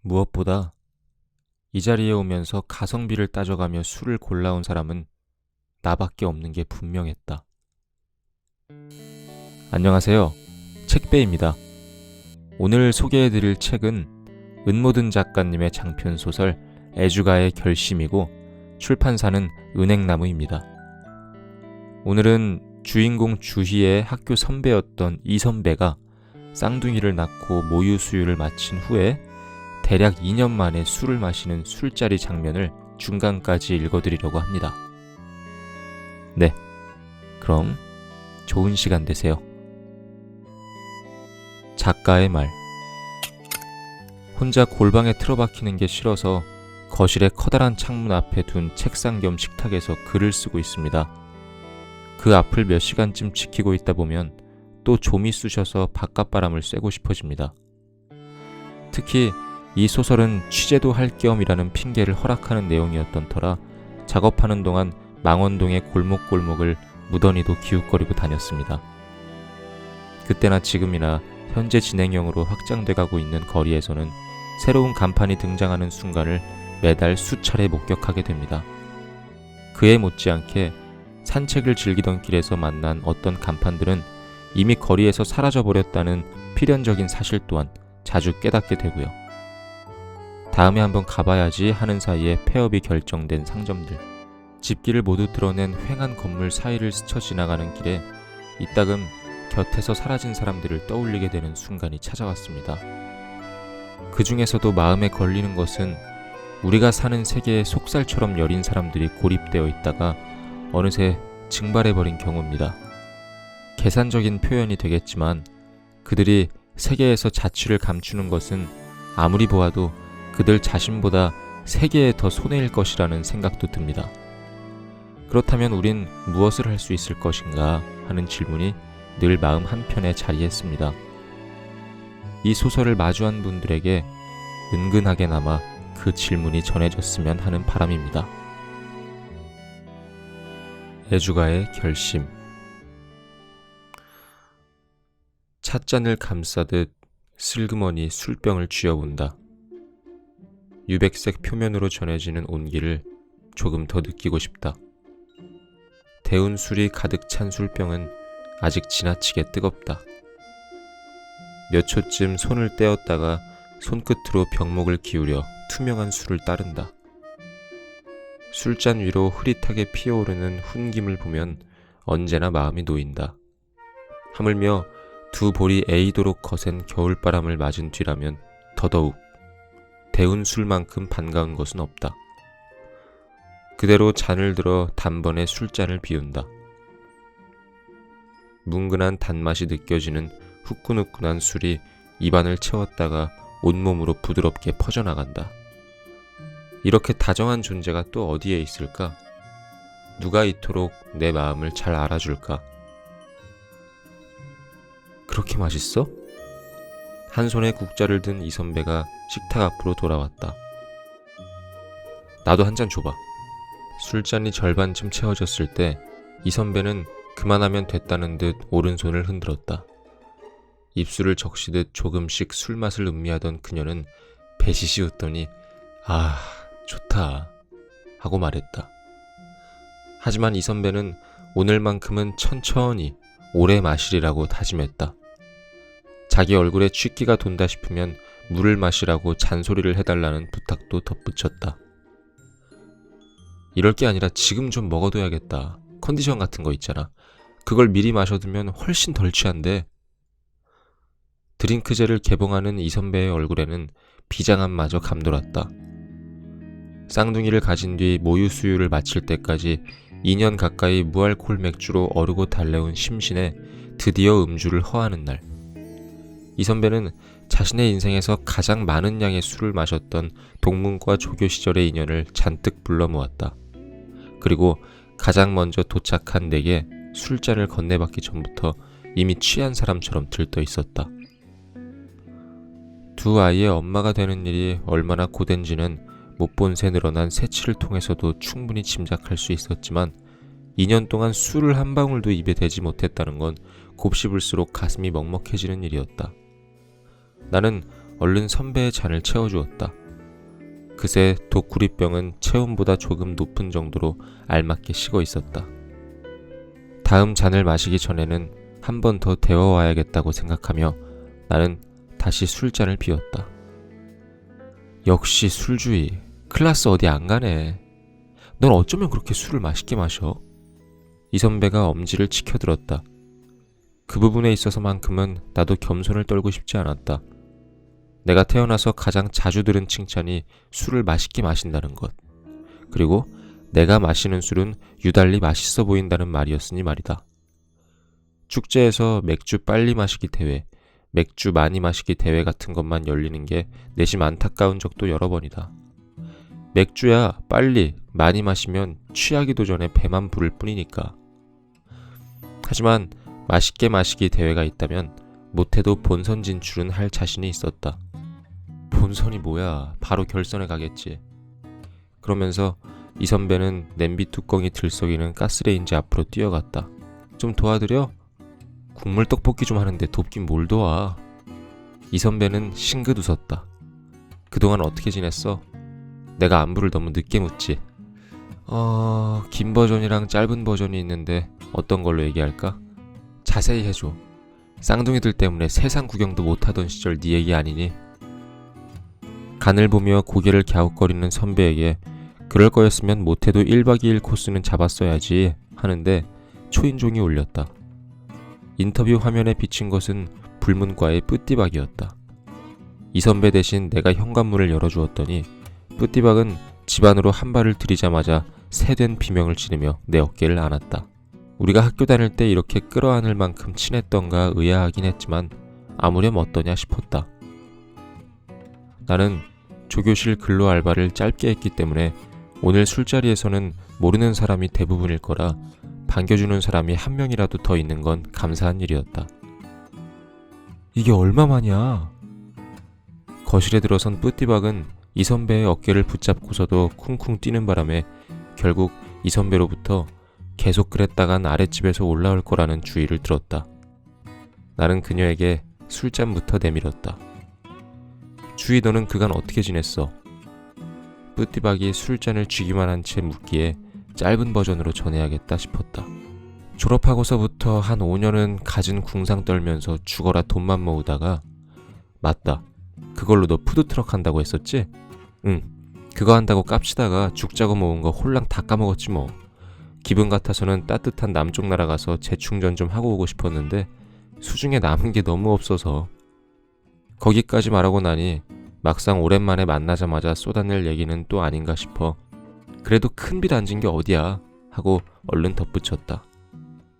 무엇보다 이 자리에 오면서 가성비를 따져가며 술을 골라온 사람은 나밖에 없는 게 분명했다. 안녕하세요. 책배입니다. 오늘 소개해드릴 책은 은모든 작가님의 장편소설 애주가의 결심이고 출판사는 은행나무입니다. 오늘은 주인공 주희의 학교 선배였던 이 선배가 쌍둥이를 낳고 모유 수유를 마친 후에 대략 2년 만에 술을 마시는 술자리 장면을 중간까지 읽어드리려고 합니다. 네, 그럼 좋은 시간 되세요. 작가의 말. 혼자 골방에 틀어박히는 게 싫어서 거실의 커다란 창문 앞에 둔 책상 겸 식탁에서 글을 쓰고 있습니다. 그 앞을 몇 시간쯤 지키고 있다 보면 또 좀이 쑤셔서 바깥바람을 쐬고 싶어집니다. 특히 이 소설은 취재도 할 겸이라는 핑계를 허락하는 내용이었던 터라 작업하는 동안 망원동의 골목골목을 무던히도 기웃거리고 다녔습니다. 그때나 지금이나 현재 진행형으로 확장돼가고 있는 거리에서는 새로운 간판이 등장하는 순간을 매달 수차례 목격하게 됩니다. 그에 못지않게 산책을 즐기던 길에서 만난 어떤 간판들은 이미 거리에서 사라져버렸다는 필연적인 사실 또한 자주 깨닫게 되고요. 다음에 한번 가봐야지 하는 사이에 폐업이 결정된 상점들, 집기를 모두 드러낸 휑한 건물 사이를 스쳐 지나가는 길에 이따금 곁에서 사라진 사람들을 떠올리게 되는 순간이 찾아왔습니다. 그 중에서도 마음에 걸리는 것은 우리가 사는 세계에 속살처럼 여린 사람들이 고립되어 있다가 어느새 증발해버린 경우입니다. 계산적인 표현이 되겠지만 그들이 세계에서 자취를 감추는 것은 아무리 보아도 그들 자신보다 세계에 더 손해일 것이라는 생각도 듭니다. 그렇다면 우린 무엇을 할 수 있을 것인가 하는 질문이 늘 마음 한편에 자리했습니다. 이 소설을 마주한 분들에게 은근하게나마 그 질문이 전해졌으면 하는 바람입니다. 애주가의 결심. 찻잔을 감싸듯 슬그머니 술병을 쥐어본다. 유백색 표면으로 전해지는 온기를 조금 더 느끼고 싶다. 데운 술이 가득 찬 술병은 아직 지나치게 뜨겁다. 몇 초쯤 손을 떼었다가 손끝으로 병목을 기울여 투명한 술을 따른다. 술잔 위로 흐릿하게 피어오르는 훈김을 보면 언제나 마음이 놓인다. 하물며 두 볼이 에이도록 거센 겨울바람을 맞은 뒤라면 더더욱 데운 술만큼 반가운 것은 없다. 그대로 잔을 들어 단번에 술잔을 비운다. 뭉근한 단맛이 느껴지는 후끈후끈한 술이 입안을 채웠다가 온몸으로 부드럽게 퍼져나간다. 이렇게 다정한 존재가 또 어디에 있을까? 누가 이토록 내 마음을 잘 알아줄까? 그렇게 맛있어? 한 손에 국자를 든 이 선배가 식탁 앞으로 돌아왔다. 나도 한 잔 줘봐. 술잔이 절반쯤 채워졌을 때 이 선배는 그만하면 됐다는 듯 오른손을 흔들었다. 입술을 적시듯 조금씩 술맛을 음미하던 그녀는 배시시 웃더니 아, 좋다 하고 말했다. 하지만 이 선배는 오늘만큼은 천천히 오래 마시리라고 다짐했다. 자기 얼굴에 취기가 돈다 싶으면 물을 마시라고 잔소리를 해달라는 부탁도 덧붙였다. 이럴 게 아니라 지금 좀 먹어둬야겠다. 컨디션 같은 거 있잖아. 그걸 미리 마셔두면 훨씬 덜 취한대. 드링크제를 개봉하는 이 선배의 얼굴에는 비장함마저 감돌았다. 쌍둥이를 가진 뒤 모유 수유를 마칠 때까지 2년 가까이 무알콜 맥주로 어르고 달래온 심신에 드디어 음주를 허하는 날, 이 선배는 자신의 인생에서 가장 많은 양의 술을 마셨던 동문과 조교 시절의 인연을 잔뜩 불러 모았다. 그리고 가장 먼저 도착한 내게 술잔을 건네받기 전부터 이미 취한 사람처럼 들떠 있었다. 두 아이의 엄마가 되는 일이 얼마나 고된지는 못 본 새 늘어난 새치를 통해서도 충분히 짐작할 수 있었지만 2년 동안 술을 한 방울도 입에 대지 못했다는 건 곱씹을수록 가슴이 먹먹해지는 일이었다. 나는 얼른 선배의 잔을 채워주었다. 그새 독구리병은 체온보다 조금 높은 정도로 알맞게 식어 있었다. 다음 잔을 마시기 전에는 한 번 더 데워와야겠다고 생각하며 나는 다시 술잔을 비웠다. 역시 술주의. 클라스 어디 안 가네. 넌 어쩌면 그렇게 술을 맛있게 마셔? 이 선배가 엄지를 치켜들었다. 그 부분에 있어서만큼은 나도 겸손을 떨고 싶지 않았다. 내가 태어나서 가장 자주 들은 칭찬이 술을 맛있게 마신다는 것. 그리고 내가 마시는 술은 유달리 맛있어 보인다는 말이었으니 말이다. 축제에서 맥주 빨리 마시기 대회, 맥주 많이 마시기 대회 같은 것만 열리는 게 내심 안타까운 적도 여러 번이다. 맥주야 빨리 많이 마시면 취하기도 전에 배만 부를 뿐이니까. 하지만 맛있게 마시기 대회가 있다면 못해도 본선 진출은 할 자신이 있었다. 본선이 뭐야? 바로 결선에 가겠지. 그러면서 이 선배는 냄비 뚜껑이 들썩이는 가스레인지 앞으로 뛰어갔다. 좀 도와드려? 국물 떡볶이 좀 하는데 돕긴 뭘 도와. 이 선배는 싱긋 웃었다. 그동안 어떻게 지냈어? 내가 안부를 너무 늦게 묻지. 긴 버전이랑 짧은 버전이 있는데 어떤 걸로 얘기할까? 자세히 해줘. 쌍둥이들 때문에 세상 구경도 못하던 시절 네 얘기 아니니? 간을 보며 고개를 갸웃거리는 선배에게 그럴 거였으면 못해도 1박 2일 코스는 잡았어야지 하는데 초인종이 울렸다. 인터뷰 화면에 비친 것은 불문과의 뿌띠박이었다. 이 선배 대신 내가 현관문을 열어주었더니 뿌띠박은 집 안으로 한 발을 들이자마자 새된 비명을 지르며 내 어깨를 안았다. 우리가 학교 다닐 때 이렇게 끌어안을 만큼 친했던가 의아하긴 했지만 아무렴 어떠냐 싶었다. 나는 조교실 근로 알바를 짧게 했기 때문에 오늘 술자리에서는 모르는 사람이 대부분일 거라 반겨주는 사람이 한 명이라도 더 있는 건 감사한 일이었다. 이게 얼마만이야? 거실에 들어선 뿌띠박은 이 선배의 어깨를 붙잡고서도 쿵쿵 뛰는 바람에 결국 이 선배로부터 계속 그랬다간 아랫집에서 올라올 거라는 주의를 들었다. 나는 그녀에게 술잔부터 내밀었다. 주희 너는 그간 어떻게 지냈어? 뿌띠박이 술잔을 쥐기만 한 채 묻기에 짧은 버전으로 전해야겠다 싶었다. 졸업하고서부터 한 5년은 갖은 궁상 떨면서 죽어라 돈만 모으다가 맞다. 그걸로 너 푸드트럭 한다고 했었지? 응. 그거 한다고 깝치다가 죽자고 모은 거 홀랑 다 까먹었지 뭐. 기분 같아서는 따뜻한 남쪽 나라 가서 재충전 좀 하고 오고 싶었는데 수중에 남은 게 너무 없어서. 거기까지 말하고 나니 막상 오랜만에 만나자마자 쏟아낼 얘기는 또 아닌가 싶어. 그래도 큰 빚 안 진 게 어디야 하고 얼른 덧붙였다.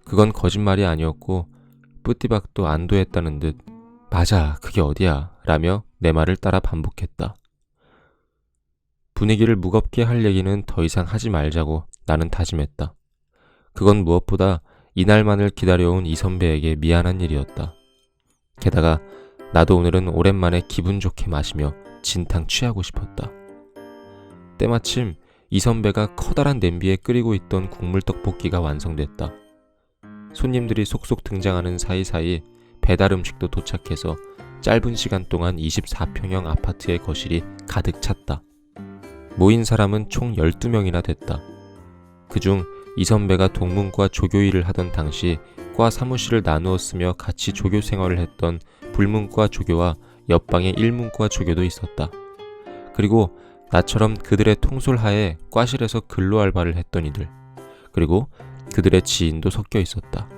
그건 거짓말이 아니었고 뿌띠박도 안도했다는 듯 맞아 그게 어디야 라며 내 말을 따라 반복했다. 분위기를 무겁게 할 얘기는 더 이상 하지 말자고 나는 다짐했다. 그건 무엇보다 이날만을 기다려온 이 선배에게 미안한 일이었다. 게다가 나도 오늘은 오랜만에 기분 좋게 마시며 진탕 취하고 싶었다. 때마침 이 선배가 커다란 냄비에 끓이고 있던 국물 떡볶이가 완성됐다. 손님들이 속속 등장하는 사이사이 배달 음식도 도착해서 짧은 시간 동안 24평형 아파트의 거실이 가득 찼다. 모인 사람은 총 12명이나 됐다. 그중 이 선배가 동문과 조교일을 하던 당시 과 사무실을 나누어 쓰며 같이 조교 생활을 했던 불문과 조교와 옆방의 일문과 조교도 있었다. 그리고 나처럼 그들의 통솔하에 과실에서 근로 알바를 했던 이들, 그리고 그들의 지인도 섞여 있었다.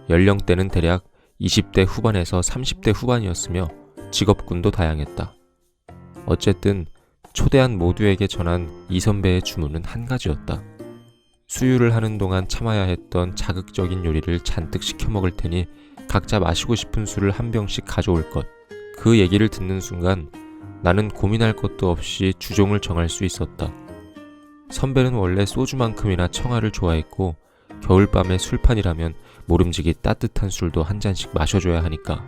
연령대는 대략 20대 후반에서 30대 후반이었으며 직업군도 다양했다. 어쨌든 초대한 모두에게 전한 이 선배의 주문은 한 가지였다. 수유를 하는 동안 참아야 했던 자극적인 요리를 잔뜩 시켜 먹을 테니 각자 마시고 싶은 술을 한 병씩 가져올 것. 그 얘기를 듣는 순간 나는 고민할 것도 없이 주종을 정할 수 있었다. 선배는 원래 소주만큼이나 청아를 좋아했고 겨울밤에 술판이라면 모름지기 따뜻한 술도 한 잔씩 마셔줘야 하니까.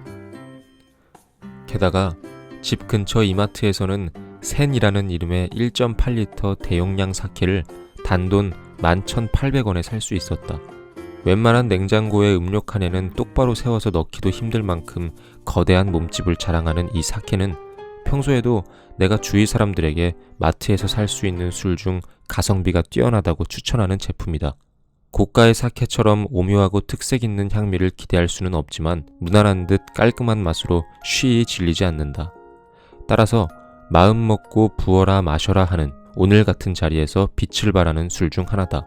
게다가 집 근처 이마트에서는 센이라는 이름의 1.8리터 대용량 사케를 단돈 11,800원에 살 수 있었다. 웬만한 냉장고의 음료 칸에는 똑바로 세워서 넣기도 힘들 만큼 거대한 몸집을 자랑하는 이 사케는 평소에도 내가 주위 사람들에게 마트에서 살 수 있는 술 중 가성비가 뛰어나다고 추천하는 제품이다. 고가의 사케처럼 오묘하고 특색 있는 향미를 기대할 수는 없지만 무난한 듯 깔끔한 맛으로 쉬이 질리지 않는다. 따라서 마음 먹고 부어라 마셔라 하는 오늘 같은 자리에서 빛을 발하는 술 중 하나다.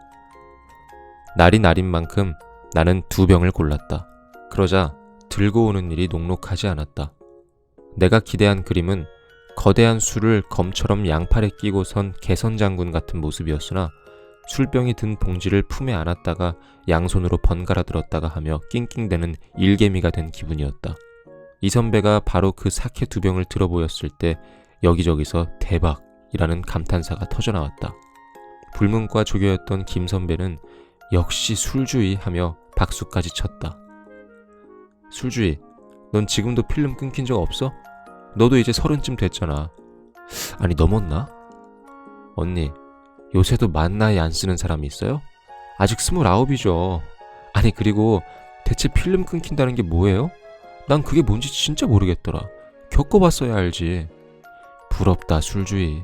날이 날인 만큼 나는 2병을 골랐다. 그러자 들고 오는 일이 녹록하지 않았다. 내가 기대한 그림은 거대한 술을 검처럼 양팔에 끼고 선 개선장군 같은 모습이었으나 술병이 든 봉지를 품에 안았다가 양손으로 번갈아 들었다가 하며 낑낑대는 일개미가 된 기분이었다. 이 선배가 바로 그 사케 2병을 들어 보였을 때 여기저기서 대박이라는 감탄사가 터져나왔다. 불문과 조교였던 김 선배는 역시 술주의 하며 박수까지 쳤다. 술주의, 넌 지금도 필름 끊긴 적 없어? 너도 이제 30쯤 됐잖아. 아니 넘었나? 언니, 요새도 만 나이 안 쓰는 사람이 있어요? 아직 29이죠. 아니 그리고 대체 필름 끊긴다는 게 뭐예요? 난 그게 뭔지 진짜 모르겠더라. 겪어봤어야 알지. 부럽다 술주의.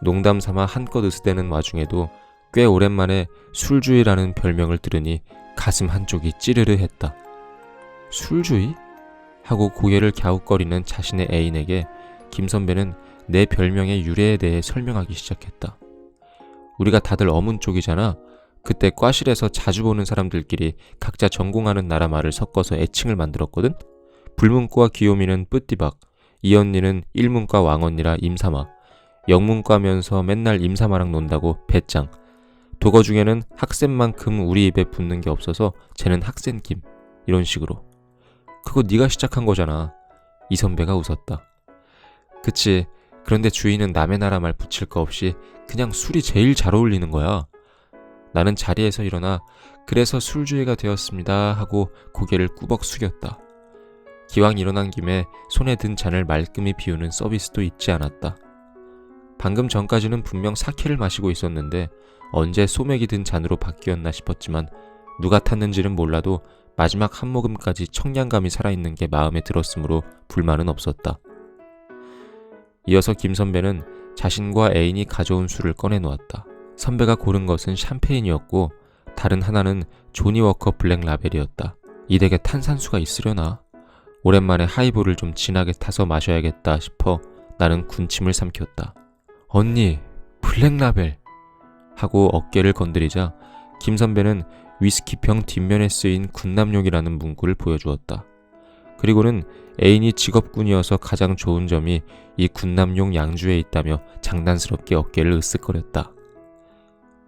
농담 삼아 한껏 으스대는 와중에도 꽤 오랜만에 술주의라는 별명을 들으니 가슴 한쪽이 찌르르 했다. 술주의? 하고 고개를 갸웃거리는 자신의 애인에게 김 선배는 내 별명의 유래에 대해 설명하기 시작했다. 우리가 다들 어문 쪽이잖아. 그때 과실에서 자주 보는 사람들끼리 각자 전공하는 나라 말을 섞어서 애칭을 만들었거든. 불문과 귀요미는 뿌띠박, 이 언니는 일문과 왕언니라 임삼아, 영문과면서 맨날 임삼아랑 논다고 배짱, 독어 중에는 학센만큼 우리 입에 붙는 게 없어서 쟤는 학센김, 이런 식으로. 그거 네가 시작한 거잖아. 이 선배가 웃었다. 그치. 그런데 주인은 남의 나라 말 붙일 거 없이 그냥 술이 제일 잘 어울리는 거야. 나는 자리에서 일어나 그래서 술주의가 되었습니다 하고 고개를 꾸벅 숙였다. 기왕 일어난 김에 손에 든 잔을 말끔히 비우는 서비스도 잊지 않았다. 방금 전까지는 분명 사케를 마시고 있었는데 언제 소맥이 든 잔으로 바뀌었나 싶었지만 누가 탔는지는 몰라도 마지막 한 모금까지 청량감이 살아있는 게 마음에 들었으므로 불만은 없었다. 이어서 김 선배는 자신과 애인이 가져온 술을 꺼내놓았다. 선배가 고른 것은 샴페인이었고 다른 하나는 조니워커 블랙 라벨이었다. 이 댁에 탄산수가 있으려나? 오랜만에 하이볼을 좀 진하게 타서 마셔야겠다 싶어 나는 군침을 삼켰다. 언니, 블랙 라벨! 하고 어깨를 건드리자 김 선배는 위스키병 뒷면에 쓰인 군남용이라는 문구를 보여주었다. 그리고는 애인이 직업군이어서 가장 좋은 점이 이 군남용 양주에 있다며 장난스럽게 어깨를 으쓱거렸다.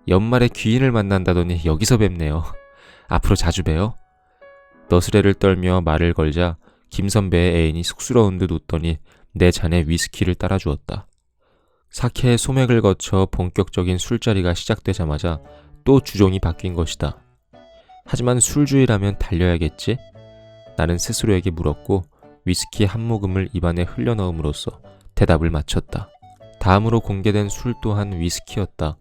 연말에 귀인을 만난다더니 여기서 뵙네요. 앞으로 자주 봬요. 너스레를 떨며 말을 걸자 김 선배의 애인이 쑥스러운 듯 웃더니 내 잔에 위스키를 따라주었다. 사케의 소맥을 거쳐 본격적인 술자리가 시작되자마자 또 주종이 바뀐 것이다. 하지만 술주의라면 달려야겠지? 나는 스스로에게 물었고 위스키 한 모금을 입안에 흘려넣음으로써 대답을 마쳤다. 다음으로 공개된 술 또한 위스키였다.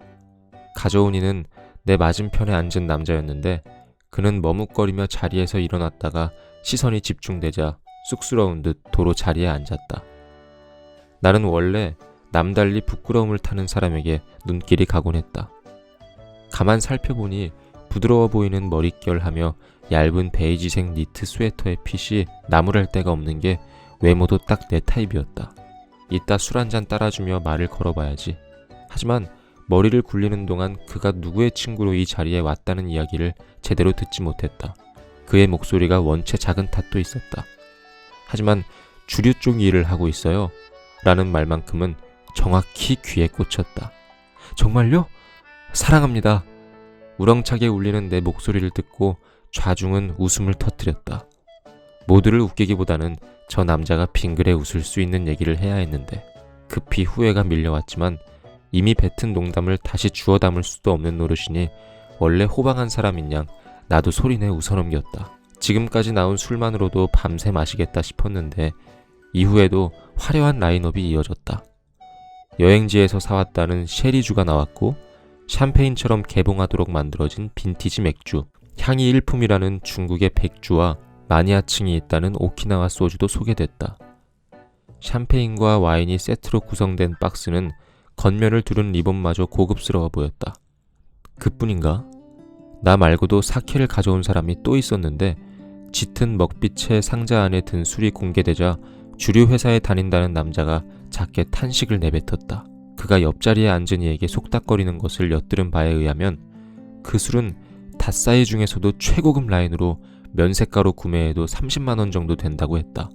가져온 이는 내 맞은편에 앉은 남자였는데 그는 머뭇거리며 자리에서 일어났다가 시선이 집중되자 쑥스러운 듯 도로 자리에 앉았다. 나는 원래 남달리 부끄러움을 타는 사람에게 눈길이 가곤 했다. 가만 살펴보니 부드러워 보이는 머릿결하며 얇은 베이지색 니트 스웨터의 핏이 나무랄 데가 없는 게 외모도 딱 내 타입이었다. 이따 술 한잔 따라주며 말을 걸어봐야지. 하지만 머리를 굴리는 동안 그가 누구의 친구로 이 자리에 왔다는 이야기를 제대로 듣지 못했다. 그의 목소리가 원체 작은 탓도 있었다. 하지만 주류 쪽 일을 하고 있어요 라는 말만큼은 정확히 귀에 꽂혔다. 정말요? 사랑합니다. 우렁차게 울리는 내 목소리를 듣고 좌중은 웃음을 터뜨렸다. 모두를 웃기기보다는 저 남자가 빙그레 웃을 수 있는 얘기를 해야 했는데 급히 후회가 밀려왔지만 이미 뱉은 농담을 다시 주워 담을 수도 없는 노릇이니 원래 호방한 사람인 양 나도 소리내 웃어넘겼다. 지금까지 나온 술만으로도 밤새 마시겠다 싶었는데 이후에도 화려한 라인업이 이어졌다. 여행지에서 사왔다는 쉐리주가 나왔고 샴페인처럼 개봉하도록 만들어진 빈티지 맥주, 향이 일품이라는 중국의 백주와 마니아층이 있다는 오키나와 소주도 소개됐다. 샴페인과 와인이 세트로 구성된 박스는 겉면을 두른 리본마저 고급스러워 보였다. 그뿐인가? 나 말고도 사케를 가져온 사람이 또 있었는데 짙은 먹빛의 상자 안에 든 술이 공개되자 주류 회사에 다닌다는 남자가 작게 탄식을 내뱉었다. 그가 옆자리에 앉은 이에게 속닥거리는 것을 엿들은 바에 의하면 그 술은 닷사이 중에서도 최고급 라인으로 면세가로 구매해도 30만 원 정도 된다고 했다.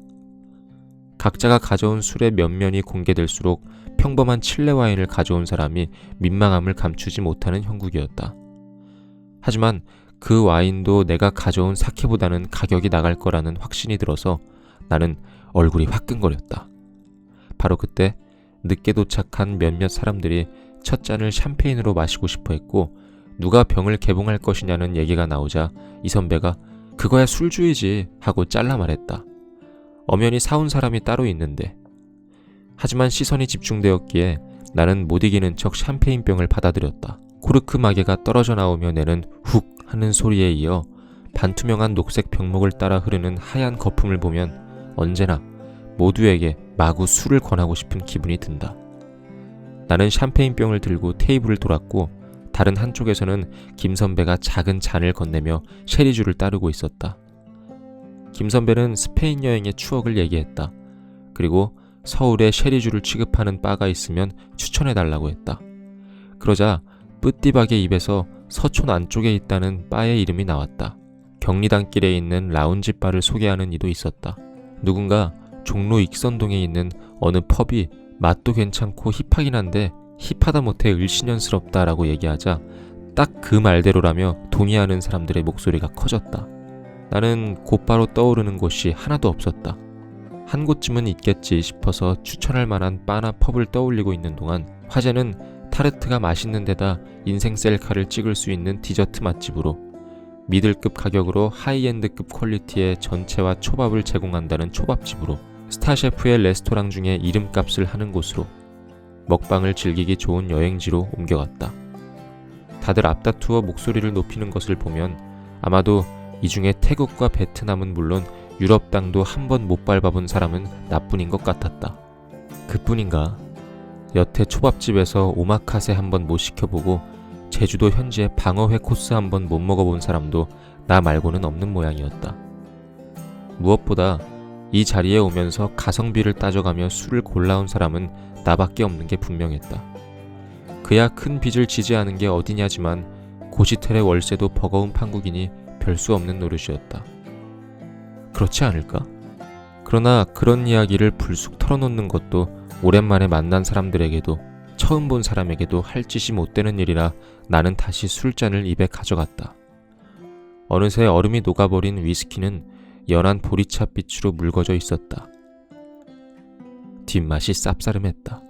각자가 가져온 술의 면면이 공개될수록 평범한 칠레 와인을 가져온 사람이 민망함을 감추지 못하는 형국이었다. 하지만 그 와인도 내가 가져온 사케보다는 가격이 나갈 거라는 확신이 들어서 나는 얼굴이 화끈거렸다. 바로 그때 늦게 도착한 몇몇 사람들이 첫 잔을 샴페인으로 마시고 싶어 했고 누가 병을 개봉할 것이냐는 얘기가 나오자 이 선배가 그거야 술주의지 하고 잘라 말했다. 엄연히 사온 사람이 따로 있는데. 하지만 시선이 집중되었기에 나는 못 이기는 척 샴페인병을 받아들였다. 코르크 마개가 떨어져 나오며 내는 훅 하는 소리에 이어 반투명한 녹색 병목을 따라 흐르는 하얀 거품을 보면 언제나 모두에게 마구 술을 권하고 싶은 기분이 든다. 나는 샴페인병을 들고 테이블을 돌았고 다른 한쪽에서는 김 선배가 작은 잔을 건네며 쉐리주를 따르고 있었다. 김 선배는 스페인 여행의 추억을 얘기했다. 그리고 서울에 쉐리주를 취급하는 바가 있으면 추천해달라고 했다. 그러자 뿌띠박의 입에서 서촌 안쪽에 있다는 바의 이름이 나왔다. 경리단길에 있는 라운지 바를 소개하는 이도 있었다. 누군가 종로 익선동에 있는 어느 펍이 맛도 괜찮고 힙하긴 한데 힙하다 못해 을씨년스럽다라고 얘기하자 딱 그 말대로라며 동의하는 사람들의 목소리가 커졌다. 나는 곧바로 떠오르는 곳이 하나도 없었다. 한 곳쯤은 있겠지 싶어서 추천할 만한 바나 펍을 떠올리고 있는 동안 화제는 타르트가 맛있는 데다 인생 셀카를 찍을 수 있는 디저트 맛집으로 미들급 가격으로 하이엔드급 퀄리티의 전체와 초밥을 제공한다는 초밥집으로 스타 셰프의 레스토랑 중에 이름값을 하는 곳으로 먹방을 즐기기 좋은 여행지로 옮겨갔다. 다들 앞다투어 목소리를 높이는 것을 보면 아마도 이 중에 태국과 베트남은 물론 유럽 땅도 한 번 못 밟아본 사람은 나뿐인 것 같았다. 그뿐인가? 여태 초밥집에서 오마카세 한 번 못 시켜보고 제주도 현지의 방어회 코스 한 번 못 먹어본 사람도 나 말고는 없는 모양이었다. 무엇보다 이 자리에 오면서 가성비를 따져가며 술을 골라온 사람은 나밖에 없는 게 분명했다. 그야 큰 빚을 지지 않은 게 어디냐지만 고시텔의 월세도 버거운 판국이니 별 수 없는 노릇이었다. 그렇지 않을까? 그러나 그런 이야기를 불쑥 털어놓는 것도 오랜만에 만난 사람들에게도 처음 본 사람에게도 할 짓이 못 되는 일이라 나는 다시 술잔을 입에 가져갔다. 어느새 얼음이 녹아버린 위스키는 연한 보리차 빛으로 묽어져 있었다. 뒷맛이 쌉싸름했다.